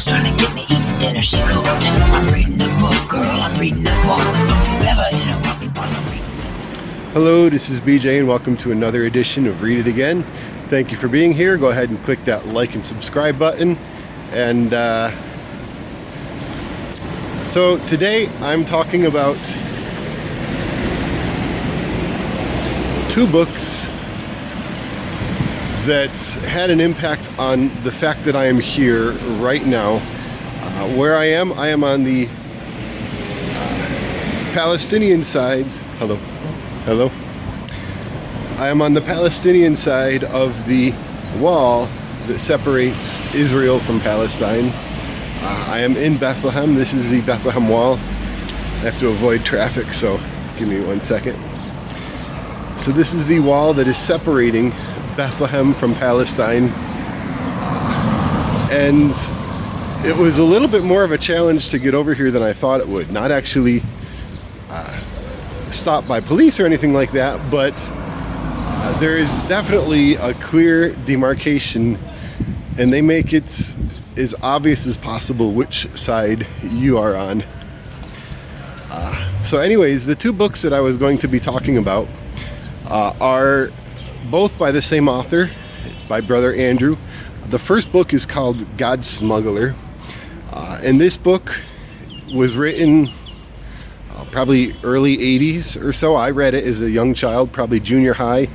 girl's trying to get me eat some dinner she cooked. I'm reading a book, girl, I'm reading a book. Don't you ever interrupt me while I'm reading. Hello, this is BJ and welcome to another edition of Read It Again. Thank you for being here. Go ahead and click that like and subscribe button. And so today I'm talking about two books that had an impact on the fact that I am here right now. Where I am on the Palestinian side. Hello. I am on the Palestinian side of the wall that separates Israel from Palestine. I am in Bethlehem. This is the Bethlehem Wall. I have to avoid traffic, so give me 1 second. So this is the wall that is separating Bethlehem from Palestine. And it was a little bit more of a challenge to get over here than I thought it would. Not actually stopped by police or anything like that, but there is definitely a clear demarcation, and they make it as obvious as possible which side you are on. So anyways, the two books that I was going to be talking about are both by the same author. It's by Brother Andrew. The first book is called God's Smuggler, and this book was written probably early 80s or so. I read it as a young child, probably junior high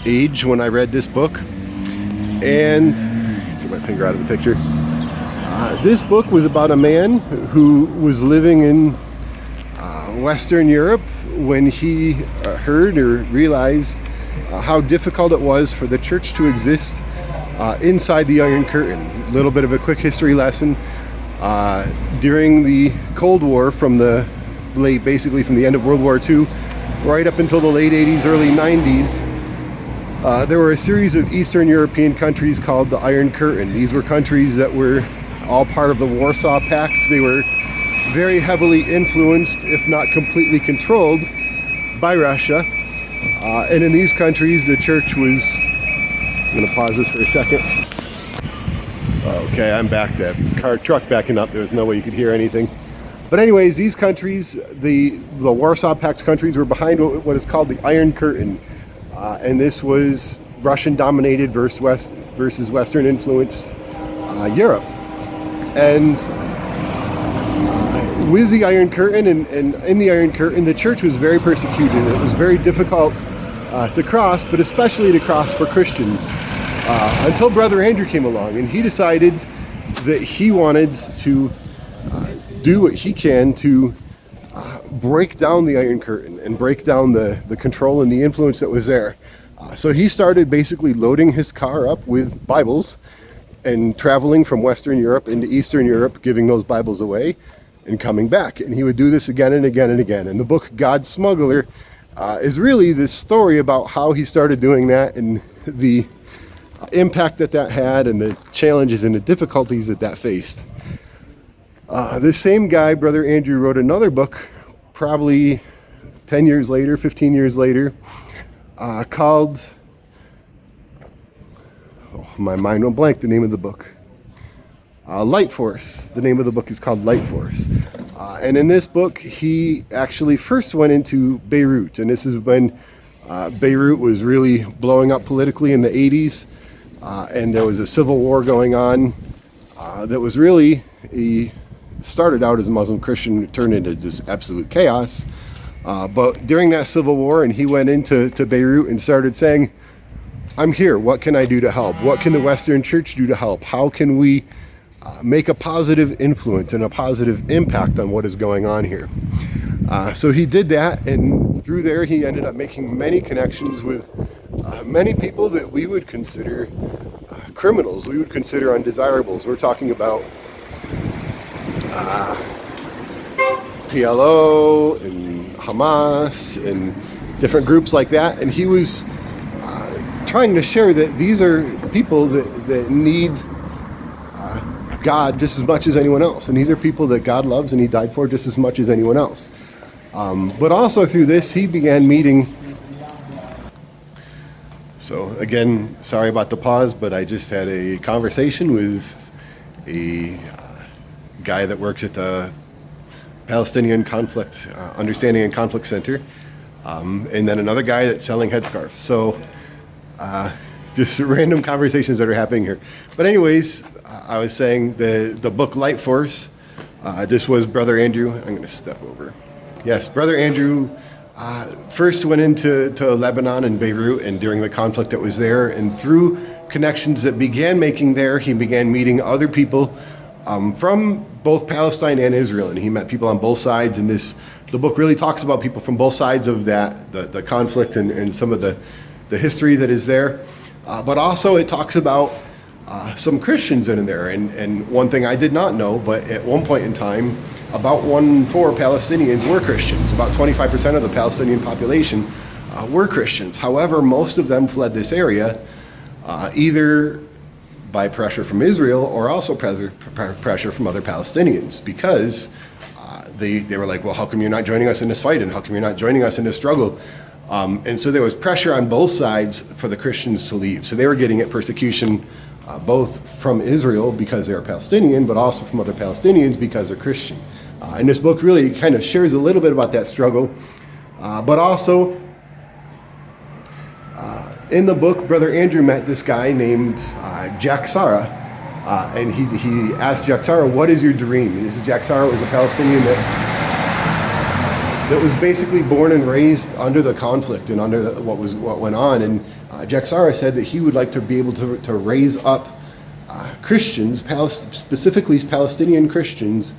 age when I read this book. And get my finger out of the picture. This book was about a man who was living in Western Europe when he heard or realized how difficult it was for the church to exist inside the Iron Curtain. A little bit of a quick history lesson. During the Cold War, from the end of World War II right up until the late 80s, early 90s, there were a series of Eastern European countries called the Iron Curtain. These were countries that were all part of the Warsaw Pact. They were very heavily influenced, if not completely controlled, by Russia. And in these countries, the church was... I'm going to pause this for a second. Okay, I'm back. That truck backing up. There was no way you could hear anything. But anyways, these countries, the Warsaw Pact countries, were behind what is called the Iron Curtain. And this was Russian-dominated versus Western-influenced Europe. And with the Iron Curtain and in the Iron Curtain, the church was very persecuted. It was very difficult to cross, but especially to cross for Christians, until Brother Andrew came along, and he decided that he wanted to do what he can to break down the Iron Curtain and break down the control and the influence that was there. So he started basically loading his car up with Bibles and traveling from Western Europe into Eastern Europe, giving those Bibles away and coming back. And he would do this again and again and again. And the book God's Smuggler is really this story about how he started doing that and the impact that had and the challenges and the difficulties that faced. This same guy, Brother Andrew, wrote another book probably 10 years later, 15 years later, called, my mind went blank, the name of the book. Light Force. The name of the book is called Light Force. And in this book, he actually first went into Beirut. And this is when Beirut was really blowing up politically in the 80s. And there was a civil war going on that was really started out as a Muslim Christian, turned into just absolute chaos. But during that civil war, and he went into Beirut and started saying, I'm here. What can I do to help? What can the Western Church do to help? How can we make a positive influence and a positive impact on what is going on here? So he did that, and through there he ended up making many connections with many people that we would consider criminals, we would consider undesirables. We're talking about PLO and Hamas and different groups like that, and he was trying to share that these are people that need God just as much as anyone else, and these are people that God loves and he died for just as much as anyone else. But also through this, he began meeting. So again, sorry about the pause, but I just had a conversation with a guy that works at the Palestinian Conflict Understanding and Conflict Center, and then another guy that's selling headscarves. So just random conversations that are happening here. But anyways, I was saying the book Light Force, this was Brother Andrew. I'm going to step over. Yes, Brother Andrew first went into Lebanon and Beirut, and during the conflict that was there, and through connections that began making there, he began meeting other people from both Palestine and Israel, and he met people on both sides. And the book really talks about people from both sides of that, the conflict and some of the history that is there. But also it talks about some Christians in there. And one thing I did not know, but at one point in time, about 1/4 Palestinians were Christians. About 25% of the Palestinian population were Christians. However, most of them fled this area either by pressure from Israel or also pressure from other Palestinians, because they were like, well, how come you're not joining us in this fight? And how come you're not joining us in this struggle? And so there was pressure on both sides for the Christians to leave. So they were getting persecution both from Israel because they're Palestinian, but also from other Palestinians because they're Christian. And this book really kind of shares a little bit about that struggle. But also, in the book, Brother Andrew met this guy named Jack Sarah, and he asked Jack Sarah, what is your dream? And Jack Sarah was a Palestinian that was basically born and raised under the conflict and under what went on. And Jack Sarah said that he would like to be able to raise up Christians, specifically Palestinian Christians,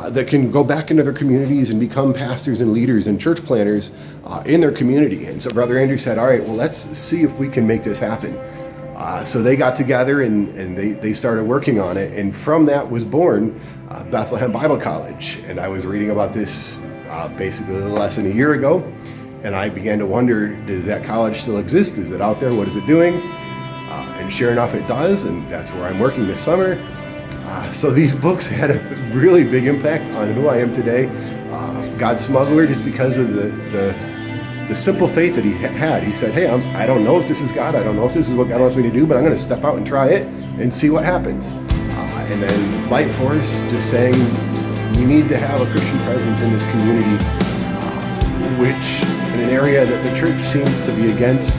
that can go back into their communities and become pastors and leaders and church planners in their community. And so Brother Andrew said, all right, well, let's see if we can make this happen. So they got together and they started working on it. And from that was born Bethlehem Bible College. And I was reading about this basically a little less than a year ago. And I began to wonder, does that college still exist? Is it out there? What is it doing? And sure enough, it does. And that's where I'm working this summer. So these books had a really big impact on who I am today. God's Smuggler, just because of the simple faith that he had. He said, hey, I don't know if this is God. I don't know if this is what God wants me to do, but I'm going to step out and try it and see what happens. And then Light Force, just saying we need to have a Christian presence in this community, which in an area that the church seems to be against,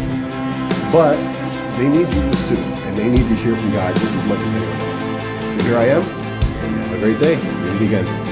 but they need Jesus too, and they need to hear from God just as much as anyone else. So here I am, and have a great day. Meet again.